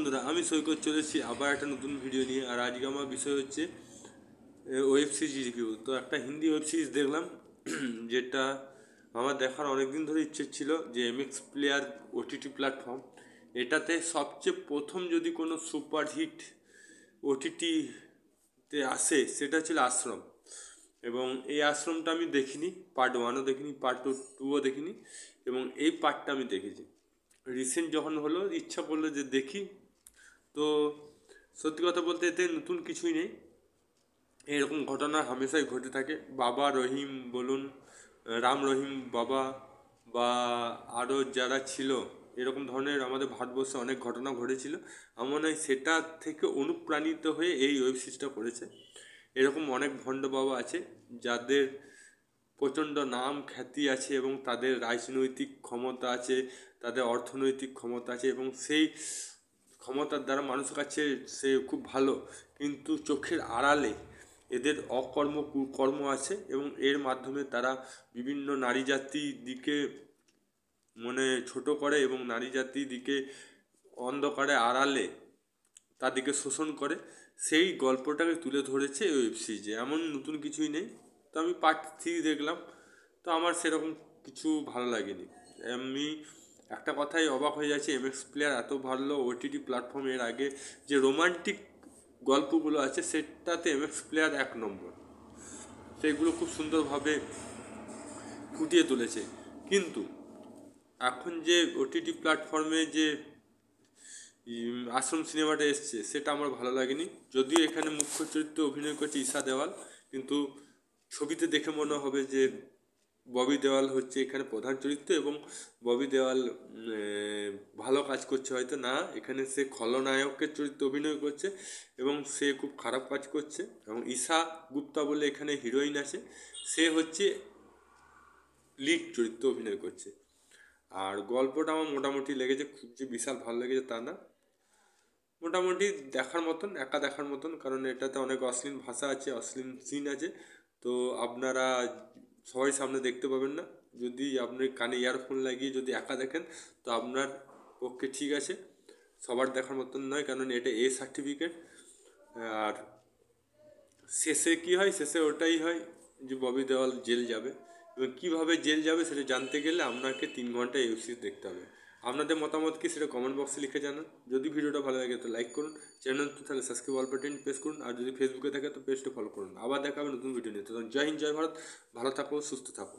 বন্ধুরা, আমি সৈকত চলেছি আবার একটা নতুন ভিডিও নিয়ে। আর আজকে আমার বিষয় হচ্ছে ওয়েব সিরিজ রিভিউ। তো একটা হিন্দি ওয়েব সিরিজ দেখলাম যেটা আমার দেখার অনেক দিন ধরে ইচ্ছে ছিল, যে এমএক্স প্লেয়ার ওটিটি প্ল্যাটফর্ম, এটাতে সবচেয়ে প্রথম যদি কোনো সুপারহিট ওটিটিতে আসে সেটা ছিল আশ্রম। এবং এই আশ্রমটা আমি দেখিনি, পার্ট ওয়ানও দেখিনি, পার্ট টুও দেখিনি, এবং এই পার্টটা আমি দেখেছি রিসেন্ট যখন হলো, ইচ্ছা করলো যে দেখি। তো সত্যি কথা বলতে এতে নতুন কিছুই নেই, এরকম ঘটনা হামেশাই ঘটে থাকে। বাবা রহিম বলুন, রাম রহিম বাবা, বা আরও যারা ছিল, এরকম ধরনের আমাদের ভারতবর্ষে অনেক ঘটনা ঘটেছিল। আমার মনে হয় সেটা থেকে অনুপ্রাণিত হয়ে এই ওয়েব সিরিজটা করেছে। এরকম অনেক ভণ্ড বাবা আছে যাদের প্রচণ্ড নাম খ্যাতি আছে, এবং তাদের রাজনৈতিক ক্ষমতা আছে, তাদের অর্থনৈতিক ক্ষমতা আছে, এবং সেই ক্ষমতার দ্বারা মানুষের কাছে সে খুব ভালো, কিন্তু চোখের আড়ালে এদের অকর্ম কুকর্ম আছে, এবং এর মাধ্যমে তারা বিভিন্ন নারী জাতির দিকে ছোট করে, এবং নারী জাতির দিকে অন্ধকারে আড়ালে তাদেরকে শোষণ করে। সেই গল্পটাকে তুলে ধরেছে এই ওয়েব সিরিজে, এমন নতুন কিছুই নেই। তো আমি পার্ট 3 দেখলাম, তো আমার সেরকম কিছু ভালো লাগেনি। আমি একটা কথাই অবাক হয়ে যাচ্ছে, এমএক্স প্লেয়ার এত ভালো ওটিটি প্ল্যাটফর্ম, এর আগে যে রোমান্টিক গল্পগুলো আছে সেটাতে এমএক্স প্লেয়ার 1 নম্বর, সেগুলো খুব সুন্দরভাবে ফুটিয়ে তুলেছে। কিন্তু এখন যে ওটিটি প্ল্যাটফর্মে যে আশ্রম সিনেমাটা এসছে সেটা আমার ভালো লাগেনি। যদিও এখানে মুখ্য চরিত্রে অভিনয় করছে ঈশা দেওয়াল, কিন্তু ছবিতে দেখে মনে হবে যে ববি দেওয়াল হচ্ছে এখানে প্রধান চরিত্র, এবং ববি দেওয়াল ভালো কাজ করছে হয়তো না, এখানে সে খলনায়কের চরিত্রে অভিনয় করছে এবং সে খুব খারাপ কাজ করছে। এবং ঈশা গুপ্তা বলে এখানে হিরোইন আছে, সে হচ্ছে লিড চরিত্রে অভিনয় করছে। আর গল্পটা আমার মোটামুটি লেগেছে, খুব যে বিশাল ভালো লেগেছে তা না, মোটামুটি দেখার মতন, একা দেখার মতন। কারণ এটাতে অনেক অশ্লীল ভাষা আছে, অশ্লীল সিন আছে, তো আপনারা সবাই সামনে দেখতে পাবেন না। যদি আপনি কানে ইয়ারফোন লাগিয়ে যদি একা দেখেন তো আপনার পক্ষে ঠিক আছে, সবার দেখার মতন নয়, কারণ এটা সার্টিফিকেট। আর শেষে কি হয়, শেষে ওটাই হয় যে ববি দেওয়াল জেল যাবে, এবং কীভাবে জেল যাবে সেটা জানতে গেলে আপনাকে 3 ঘন্টা ওয়েব সিরিজ দেখতে হবে। আপনাদের মতামত কি সেটা কমেন্ট বক্সে লিখে জানান। যদি ভিডিওটা ভালো লাগে তো লাইক করুন, চ্যানেল তো তাহলে সাবস্ক্রাইব অল বাটন প্রেস করুন, আর যদি ফেসবুকে থাকে তো পেজটা ফলো করুন। আবার দেখা হবে নতুন ভিডিও নিয়ে। তো জয় হিন্দ, জয় ভারত, ভালো থাকো, সুস্থ থাকো।